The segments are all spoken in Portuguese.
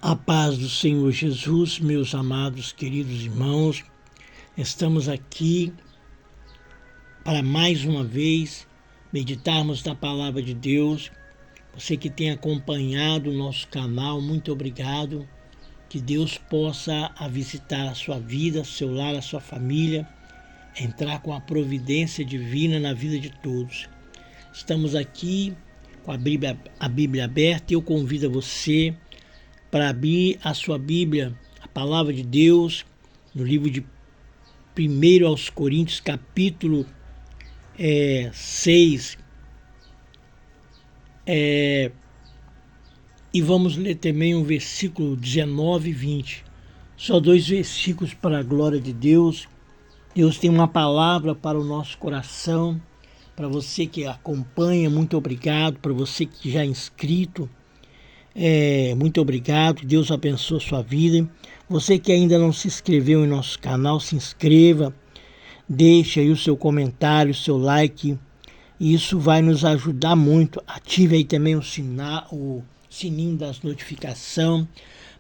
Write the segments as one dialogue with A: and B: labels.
A: A paz do Senhor Jesus, meus amados, queridos irmãos, estamos aqui para mais uma vez meditarmos na Palavra de Deus. Você que tem acompanhado o nosso canal, muito obrigado. Que Deus possa visitar a sua vida, seu lar, a sua família, entrar com a providência divina na vida de todos. Estamos aqui com a Bíblia aberta e eu convido você para abrir a sua Bíblia, a Palavra de Deus, no livro de 1 aos Coríntios, capítulo 6. E vamos ler também o versículo 19 e 20. Só 2 versículos para a glória de Deus. Deus tem uma palavra para o nosso coração. Para você que acompanha, muito obrigado. Para você que já é inscrito, muito obrigado. Deus abençoe a sua vida. Você que ainda não se inscreveu em nosso canal, se inscreva. Deixe aí o seu comentário, o seu like. Isso vai nos ajudar muito. Ative aí também o sininho das notificações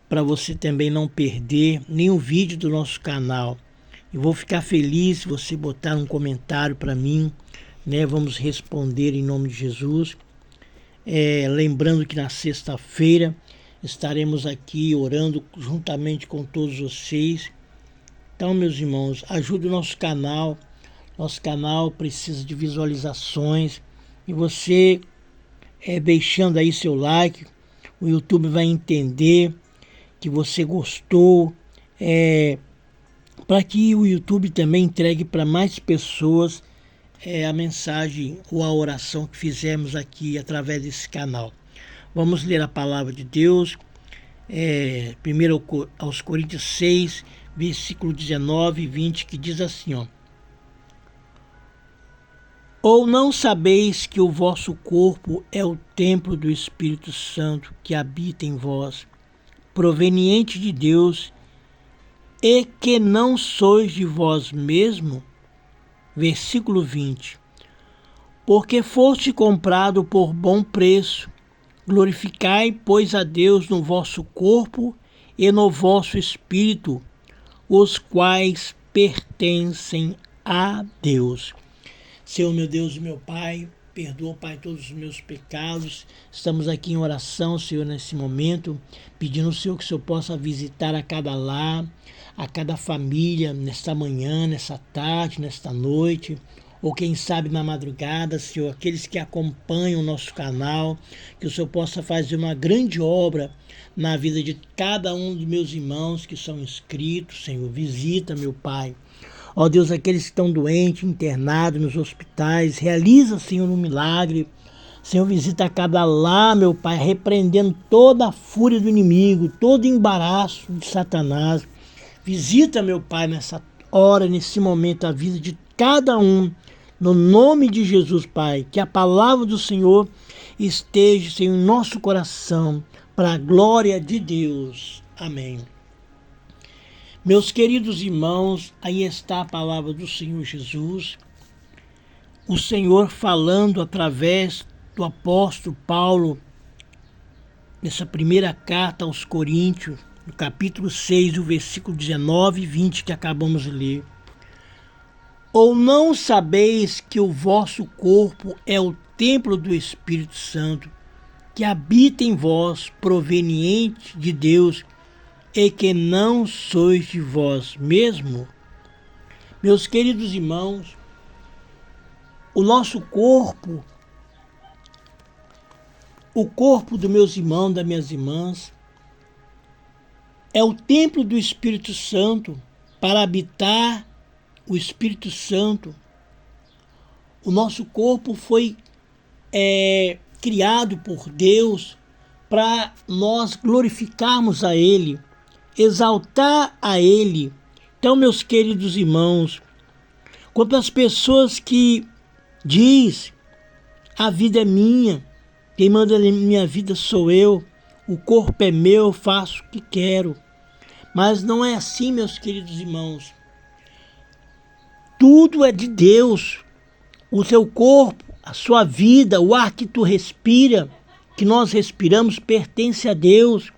A: para você também não perder nenhum vídeo do nosso canal. Eu vou ficar feliz se você botar um comentário para mim, né? Vamos responder em nome de Jesus. Lembrando que na sexta-feira estaremos aqui orando juntamente com todos vocês. Então, meus irmãos, ajude o nosso canal. Nosso canal precisa de visualizações. E você, deixando aí seu like, o YouTube vai entender que você gostou. Para que o YouTube também entregue para mais pessoas a mensagem ou a oração que fizemos aqui através desse canal. Vamos ler a palavra de Deus, 1 aos Coríntios 6, versículo 19 e 20, que diz assim, ó: Ou não sabeis que o vosso corpo é o templo do Espírito Santo que habita em vós, proveniente de Deus, e que não sois de vós mesmo? Versículo 20. Porque foste comprado por bom preço. Glorificai, pois, a Deus no vosso corpo e no vosso espírito, os quais pertencem a Deus. Senhor, meu Deus e meu Pai, perdoa, Pai, todos os meus pecados. Estamos aqui em oração, Senhor, nesse momento, pedindo ao Senhor que o Senhor possa visitar a cada lar, a cada família, nesta manhã, nessa tarde, nesta noite, ou quem sabe na madrugada, Senhor, aqueles que acompanham o nosso canal, que o Senhor possa fazer uma grande obra na vida de cada um dos meus irmãos que são inscritos, Senhor. Visita, meu Pai. Ó Deus, aqueles que estão doentes, internados nos hospitais, realiza, Senhor, um milagre. Senhor, visita cada lar, meu Pai, repreendendo toda a fúria do inimigo, todo embaraço de Satanás. Visita, meu Pai, nessa hora, nesse momento, a vida de cada um. No nome de Jesus, Pai, que a palavra do Senhor esteja, Senhor, em nosso coração, para a glória de Deus. Amém. Meus queridos irmãos, aí está a palavra do Senhor Jesus, o Senhor falando através do apóstolo Paulo, nessa primeira carta aos Coríntios, no capítulo 6, o versículo 19 e 20 que acabamos de ler. Ou não sabeis que o vosso corpo é o templo do Espírito Santo, que habita em vós, proveniente de Deus, e que não sois de vós mesmo? Meus queridos irmãos, o nosso corpo, o corpo dos meus irmãos, das minhas irmãs, é o templo do Espírito Santo. Para habitar o Espírito Santo, o nosso corpo foi criado por Deus para nós glorificarmos a Ele, exaltar a Ele. Então, meus queridos irmãos, quanto às pessoas que diz a vida é minha, quem manda na minha vida sou eu, o corpo é meu, eu faço o que quero. Mas não é assim, meus queridos irmãos. Tudo é de Deus. O seu corpo, a sua vida, o ar que tu respira, que nós respiramos, pertence a Deus.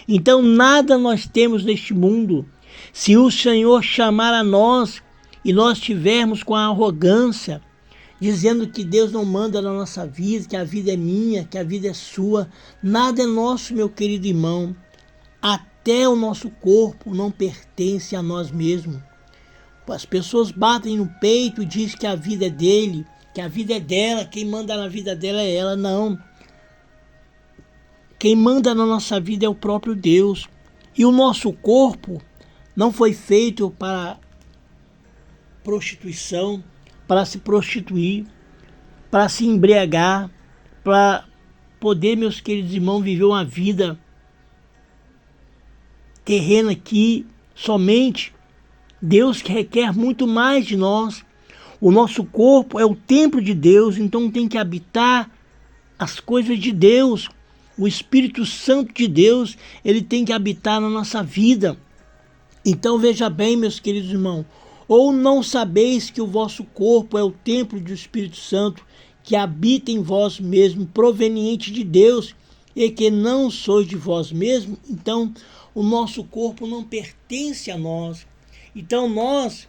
A: Então nada nós temos neste mundo. Se o Senhor chamar a nós e nós tivermos com a arrogância, dizendo que Deus não manda na nossa vida, que a vida é minha, que a vida é sua, nada é nosso, meu querido irmão. Até o nosso corpo não pertence a nós mesmos. As pessoas batem no peito e dizem que a vida é dele, que a vida é dela, quem manda na vida dela é ela. Não. Quem manda na nossa vida é o próprio Deus. E o nosso corpo não foi feito para prostituição, para se prostituir, para se embriagar, para poder, meus queridos irmãos, viver uma vida terrena aqui somente. Deus requer muito mais de nós. O nosso corpo é o templo de Deus, então tem que habitar as coisas de Deus. O Espírito Santo de Deus, ele tem que habitar na nossa vida. Então veja bem, meus queridos irmãos, ou não sabeis que o vosso corpo é o templo do Espírito Santo, que habita em vós mesmo, proveniente de Deus, e que não sois de vós mesmo? Então o nosso corpo não pertence a nós. Então nós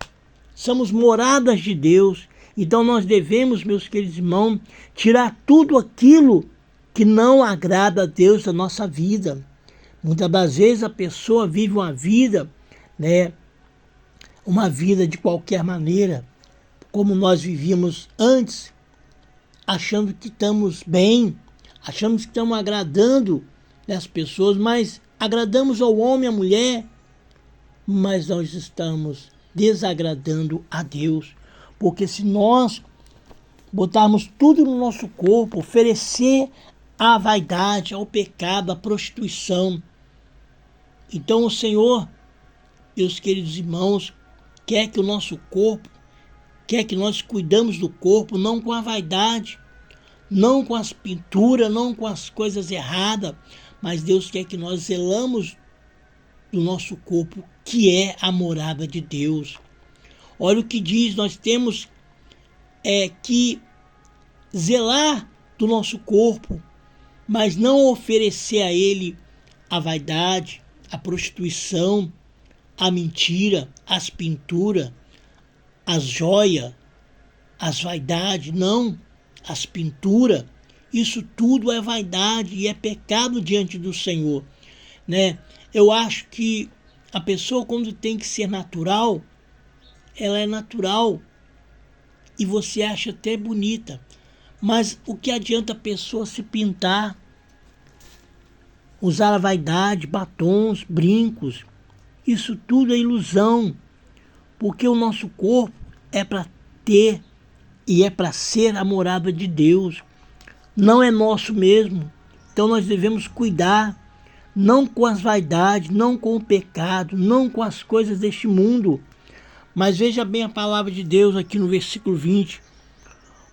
A: somos moradas de Deus. Então nós devemos, meus queridos irmãos, tirar tudo aquilo que não agrada a Deus da nossa vida. Muitas das vezes a pessoa vive uma vida, uma vida de qualquer maneira, como nós vivíamos antes, achando que estamos bem, achamos que estamos agradando as pessoas, mas agradamos ao homem, à mulher, mas nós estamos desagradando a Deus. Porque se nós botarmos tudo no nosso corpo, oferecer à vaidade, ao pecado, à prostituição, então o Senhor, meus queridos irmãos, quer que o nosso corpo, quer que nós cuidamos do corpo, não com a vaidade, não com as pinturas, não com as coisas erradas, mas Deus quer que nós zelamos do nosso corpo, que é a morada de Deus. Olha o que diz, nós temos que zelar do nosso corpo, mas não oferecer a ele a vaidade, a prostituição, a mentira, as pinturas, as joias, as vaidades, não, as pinturas. Isso tudo é vaidade e é pecado diante do Senhor, Eu acho que a pessoa, quando tem que ser natural, ela é natural e você acha até bonita. Mas o que adianta a pessoa se pintar, usar a vaidade, batons, brincos? Isso tudo é ilusão, porque o nosso corpo é para ter e é para ser a morada de Deus. Não é nosso mesmo. Então nós devemos cuidar, não com as vaidades, não com o pecado, não com as coisas deste mundo. Mas veja bem a palavra de Deus aqui no versículo 20.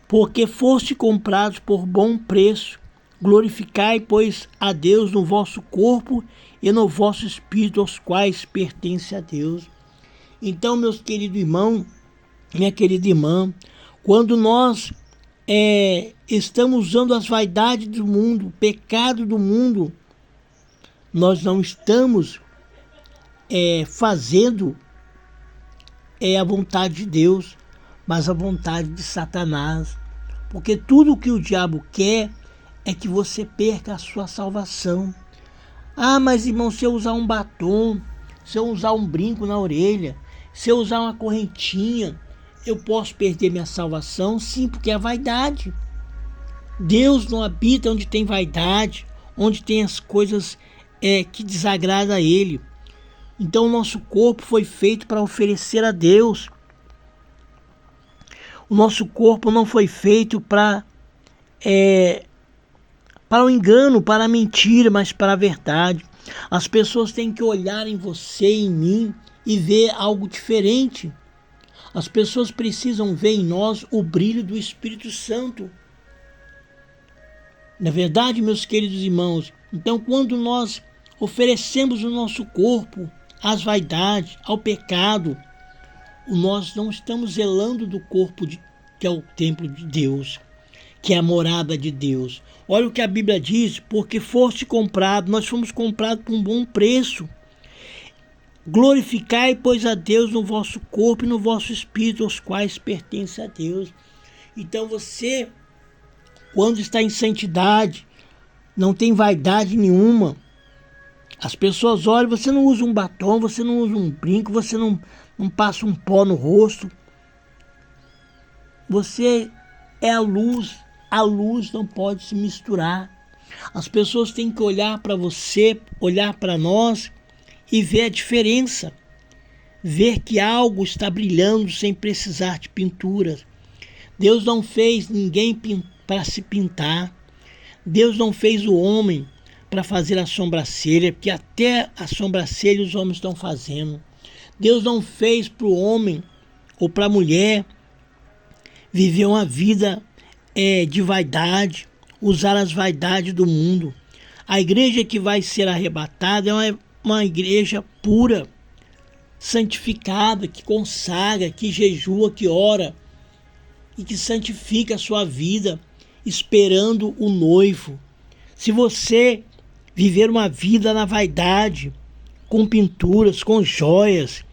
A: Porque foste comprados por bom preço, glorificai, pois, a Deus no vosso corpo e no vosso espírito, aos quais pertence a Deus. Então, meus queridos irmãos, minha querida irmã, quando nós estamos usando as vaidades do mundo, o pecado do mundo, nós não estamos fazendo a vontade de Deus, mas a vontade de Satanás. Porque tudo que o diabo quer é que você perca a sua salvação. Ah, mas irmão, se eu usar um batom, se eu usar um brinco na orelha, se eu usar uma correntinha, eu posso perder minha salvação? Sim, porque é vaidade. Deus não habita onde tem vaidade, onde tem as coisas que desagradam a Ele. Então o nosso corpo foi feito para oferecer a Deus. O nosso corpo não foi feito para o engano, para a mentira, mas para a verdade. As pessoas têm que olhar em você e em mim e ver algo diferente. As pessoas precisam ver em nós o brilho do Espírito Santo. Na verdade, meus queridos irmãos, então quando nós oferecemos o nosso corpo às vaidades, ao pecado, nós não estamos zelando do corpo que é o templo de Deus, que é a morada de Deus. Olha o que a Bíblia diz, porque foste comprado, nós fomos comprados por um bom preço. Glorificai, pois, a Deus no vosso corpo e no vosso espírito, os quais pertencem a Deus. Então você, quando está em santidade, não tem vaidade nenhuma. As pessoas olham, você não usa um batom, você não usa um brinco, você não passa um pó no rosto. Você é a luz não pode se misturar. As pessoas têm que olhar para você, olhar para nós e ver a diferença. Ver que algo está brilhando sem precisar de pinturas. Deus não fez ninguém para se pintar. Deus não fez o homem para fazer a sobrancelha, porque até a sobrancelha os homens estão fazendo. Deus não fez para o homem ou para a mulher viver uma vida de vaidade, usar as vaidades do mundo. A igreja que vai ser arrebatada é uma igreja pura, santificada, que consagra, que jejua, que ora e que santifica a sua vida esperando o noivo. Se você viver uma vida na vaidade, com pinturas, com joias,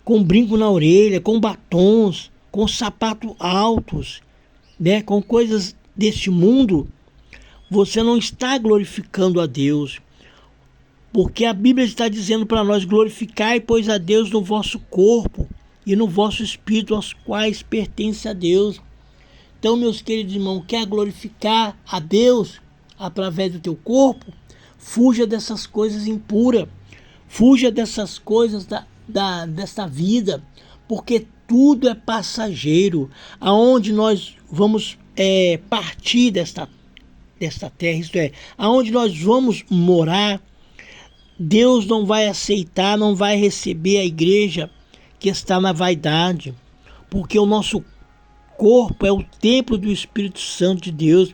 A: com brinco na orelha, com batons, com sapatos altos, com coisas deste mundo, você não está glorificando a Deus. Porque a Bíblia está dizendo para nós: glorificai, pois, a Deus no vosso corpo e no vosso espírito, aos quais pertence a Deus. Então, meus queridos irmãos, quer glorificar a Deus através do teu corpo? Fuja dessas coisas impuras, fuja dessas coisas desta vida, porque tudo é passageiro. Aonde nós vamos partir desta terra, isto é, aonde nós vamos morar, Deus não vai aceitar, não vai receber a igreja que está na vaidade, porque o nosso corpo é o templo do Espírito Santo de Deus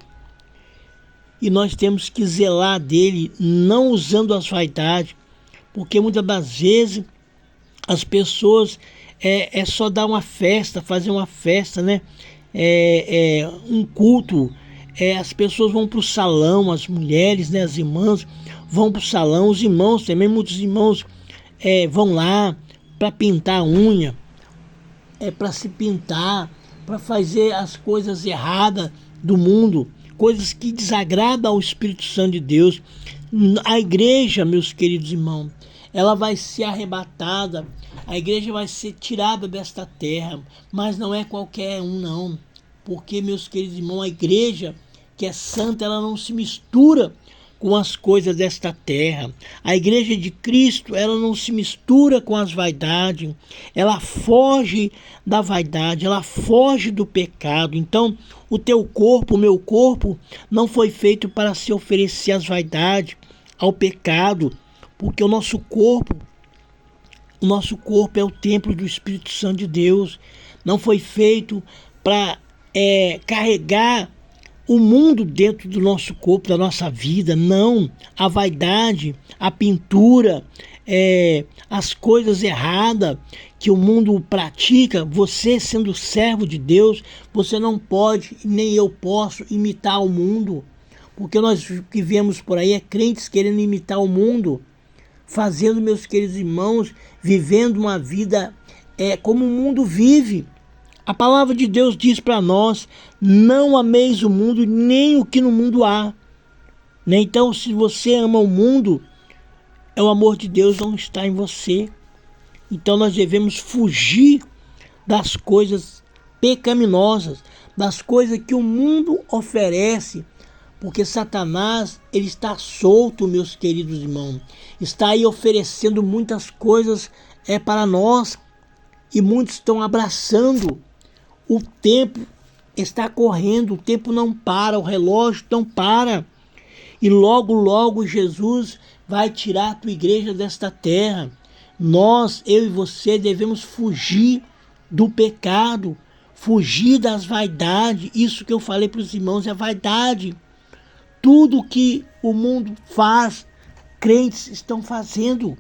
A: e nós temos que zelar dele, não usando as vaidades, porque muitas das vezes as pessoas é só dar uma festa, fazer uma festa, um culto. As pessoas vão para o salão, as mulheres, as irmãs vão para o salão, os irmãos também, muitos irmãos vão lá para pintar a unha, para se pintar, para fazer as coisas erradas do mundo, coisas que desagradam ao Espírito Santo de Deus. A igreja, meus queridos irmãos, ela vai ser arrebatada, a igreja vai ser tirada desta terra, mas não é qualquer um não, porque, meus queridos irmãos, a igreja que é santa, ela não se mistura com as coisas desta terra. A igreja de Cristo, ela não se mistura com as vaidades, ela foge da vaidade, ela foge do pecado. Então, o teu corpo, o meu corpo, não foi feito para se oferecer às vaidades, ao pecado, porque o nosso corpo é o templo do Espírito Santo de Deus. Não foi feito para carregar o mundo dentro do nosso corpo, da nossa vida. Não. A vaidade, a pintura, as coisas erradas que o mundo pratica, você sendo servo de Deus, você não pode, nem eu posso imitar o mundo, porque nós que vemos por aí crentes querendo imitar o mundo, fazendo, meus queridos irmãos, vivendo uma vida como o mundo vive. A palavra de Deus diz para nós: não ameis o mundo, nem o que no mundo há. Então, se você ama o mundo, o amor de Deus não está em você. Então, nós devemos fugir das coisas pecaminosas, das coisas que o mundo oferece, porque Satanás, ele está solto, meus queridos irmãos. Está aí oferecendo muitas coisas para nós, e muitos estão abraçando. O tempo está correndo, o tempo não para, o relógio não para. E logo, logo Jesus vai tirar a tua igreja desta terra. Nós, eu e você, devemos fugir do pecado, fugir das vaidades. Isso que eu falei para os irmãos é vaidade. Tudo que o mundo faz, crentes estão fazendo.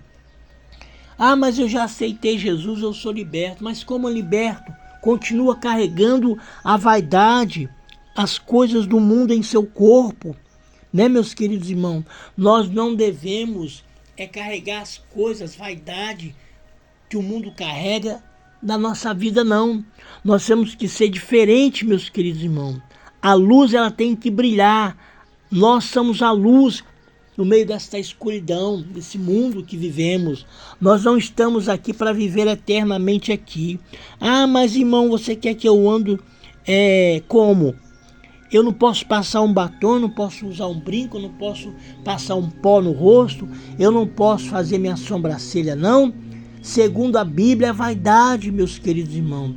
A: Ah, mas eu já aceitei Jesus, eu sou liberto. Mas como liberto? Continua carregando a vaidade, as coisas do mundo em seu corpo, né, meus queridos irmãos? Nós não devemos carregar as coisas, vaidade que o mundo carrega na nossa vida, não. Nós temos que ser diferentes, meus queridos irmãos. A luz, ela tem que brilhar. Nós somos a luz no meio desta escuridão, desse mundo que vivemos. Nós não estamos aqui para viver eternamente aqui. Ah, mas irmão, você quer que eu ando como? Eu não posso passar um batom, não posso usar um brinco, não posso passar um pó no rosto, eu não posso fazer minha sobrancelha, não. Segundo a Bíblia, é vaidade, meus queridos irmãos.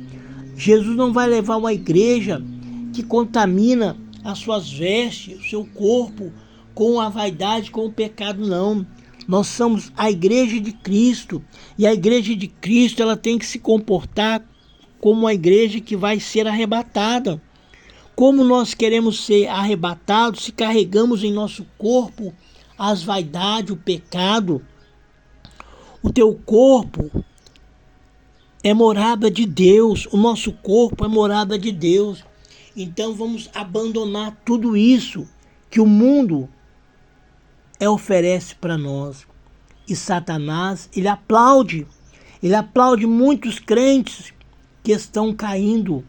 A: Jesus não vai levar uma igreja que contamina as suas vestes, o seu corpo, com a vaidade, com o pecado, não. Nós somos a igreja de Cristo, e a igreja de Cristo, ela tem que se comportar como uma igreja que vai ser arrebatada. Como nós queremos ser arrebatados se carregamos em nosso corpo as vaidades, o pecado? O teu corpo é morada de Deus, o nosso corpo é morada de Deus. Então vamos abandonar tudo isso que o mundo oferece para nós. E Satanás, ele aplaude muitos crentes que estão caindo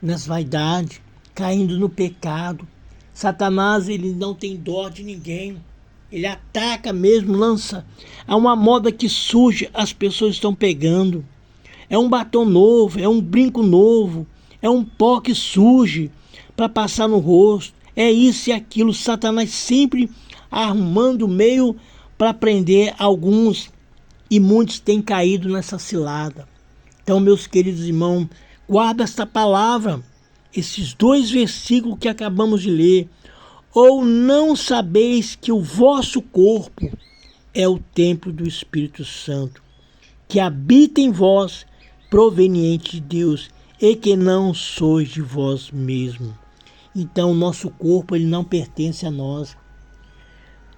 A: nas vaidades, caindo no pecado. Satanás, ele não tem dó de ninguém. Ele ataca mesmo, lança. Há uma moda que surge, as pessoas estão pegando. É um batom novo, é um brinco novo, é um pó que surge para passar no rosto. É isso e aquilo. Satanás sempre arrumando meio para prender alguns. E muitos têm caído nessa cilada. Então, meus queridos irmãos, guarda esta palavra. Esses 2 versículos que acabamos de ler. Ou não sabeis que o vosso corpo é o templo do Espírito Santo, que habita em vós, proveniente de Deus, e que não sois de vós mesmo. Então, o nosso corpo, ele não pertence a nós.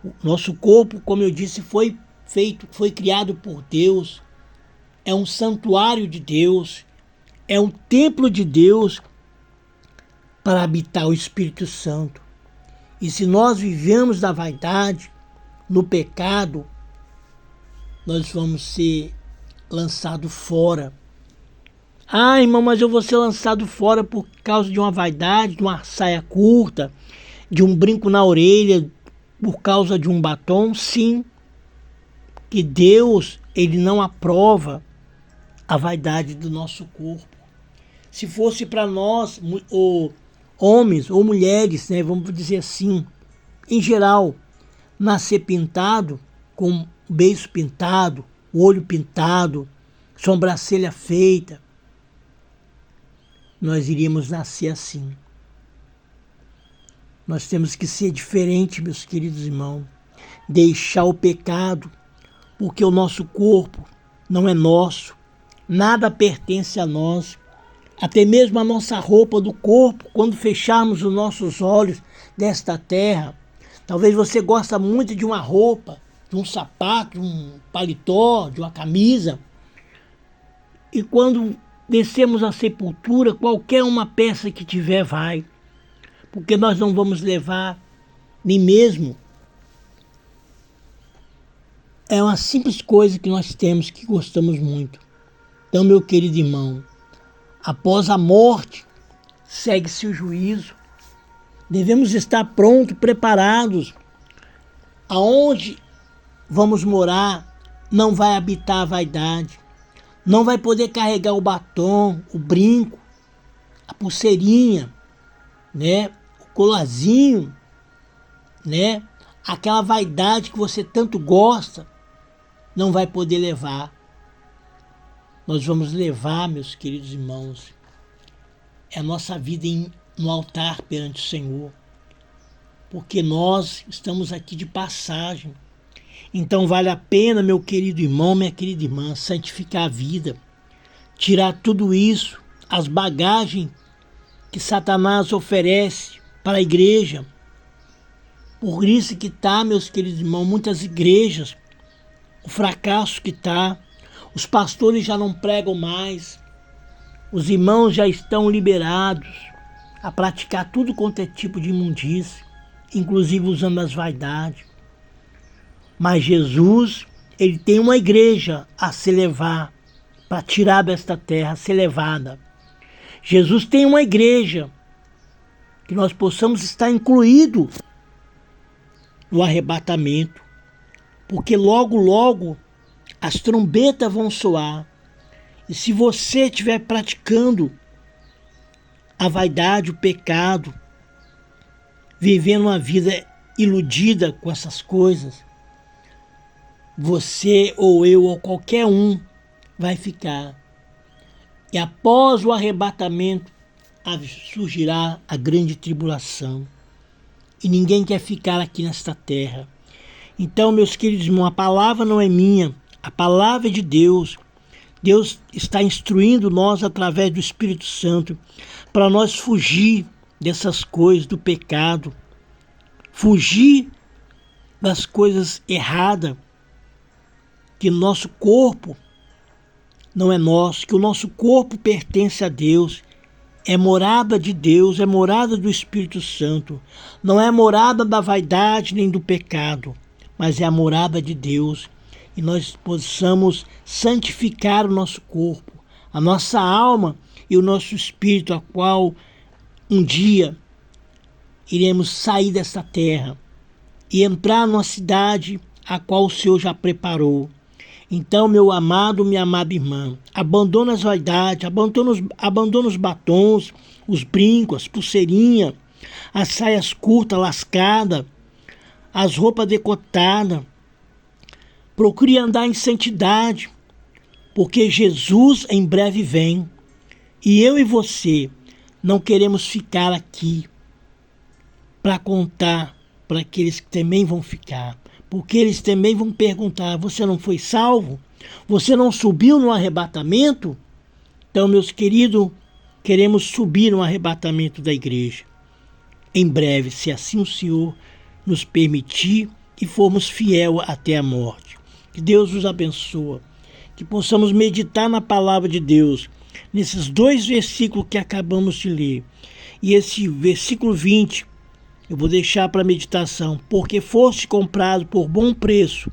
A: O nosso corpo, como eu disse, foi criado por Deus. É um santuário de Deus, é um templo de Deus, para habitar o Espírito Santo. E se nós vivemos da vaidade, no pecado, nós vamos ser lançados fora. Ah, irmão, mas eu vou ser lançado fora por causa de uma vaidade, de uma saia curta, de um brinco na orelha, por causa de um batom? Sim, que Deus, ele não aprova a vaidade do nosso corpo. Se fosse para nós, homens ou mulheres, né, vamos dizer assim, em geral, nascer pintado, com o beiço pintado, o olho pintado, sobrancelha feita, nós iríamos nascer assim. Nós temos que ser diferente, meus queridos irmãos, deixar o pecado, porque o nosso corpo não é nosso, nada pertence a nós. Até mesmo a nossa roupa do corpo, quando fecharmos os nossos olhos desta terra. Talvez você goste muito de uma roupa, de um sapato, de um paletó, de uma camisa. E quando descemos à sepultura, qualquer uma peça que tiver vai. Porque nós não vamos levar nem mesmo. É uma simples coisa que nós temos, que gostamos muito. Então, meu querido irmão, após a morte, segue-se o juízo. Devemos estar prontos, preparados. Aonde vamos morar, não vai habitar a vaidade. Não vai poder carregar o batom, o brinco, a pulseirinha, né? O colarzinho, né? Aquela vaidade que você tanto gosta, não vai poder levar. Nós vamos levar, meus queridos irmãos, a nossa vida no altar perante o Senhor. Porque nós estamos aqui de passagem. Então vale a pena, meu querido irmão, minha querida irmã, santificar a vida. Tirar tudo isso, as bagagens que Satanás oferece para a igreja. Por isso que está, meus queridos irmãos, muitas igrejas, o fracasso que está. Os pastores já não pregam mais, os irmãos já estão liberados, a praticar tudo quanto é tipo de imundície, inclusive usando as vaidades. Mas Jesus, ele tem uma igreja a se levar, para tirar desta terra, a ser levada. Jesus tem uma igreja que nós possamos estar incluído no arrebatamento, porque logo, logo as trombetas vão soar. E se você estiver praticando a vaidade, o pecado, vivendo uma vida iludida com essas coisas, você ou eu ou qualquer um vai ficar. E após o arrebatamento surgirá a grande tribulação. E ninguém quer ficar aqui nesta terra. Então, meus queridos irmãos, a palavra não é minha, a palavra é de Deus. Deus está instruindo nós através do Espírito Santo para nós fugir dessas coisas, do pecado, fugir das coisas erradas, que nosso corpo não é nosso, que o nosso corpo pertence a Deus, é morada de Deus, é morada do Espírito Santo, não é morada da vaidade nem do pecado, mas é a morada de Deus. E nós possamos santificar o nosso corpo, a nossa alma e o nosso espírito, a qual um dia iremos sair desta terra e entrar numa cidade a qual o Senhor já preparou. Então, meu amado, minha amada irmã, abandona as vaidades, abandona os batons, os brincos, as pulseirinhas, as saias curtas, lascadas, as roupas decotadas. Procure andar em santidade, porque Jesus em breve vem. E eu e você não queremos ficar aqui para contar para aqueles que também vão ficar. Porque eles também vão perguntar, você não foi salvo? Você não subiu no arrebatamento? Então, meus queridos, queremos subir no arrebatamento da igreja. Em breve, se assim o Senhor nos permitir e formos fiel até a morte. Que Deus nos abençoe, que possamos meditar na palavra de Deus, nesses 2 versículos que acabamos de ler. E esse versículo 20, eu vou deixar para meditação. Porque foste comprado por bom preço,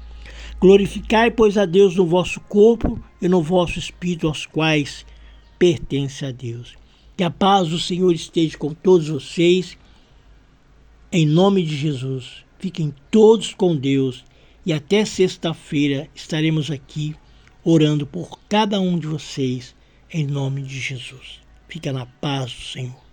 A: glorificai, pois, a Deus no vosso corpo e no vosso espírito, aos quais pertence a Deus. Que a paz do Senhor esteja com todos vocês, em nome de Jesus. Fiquem todos com Deus. E até sexta-feira estaremos aqui orando por cada um de vocês, em nome de Jesus. Fica na paz do Senhor.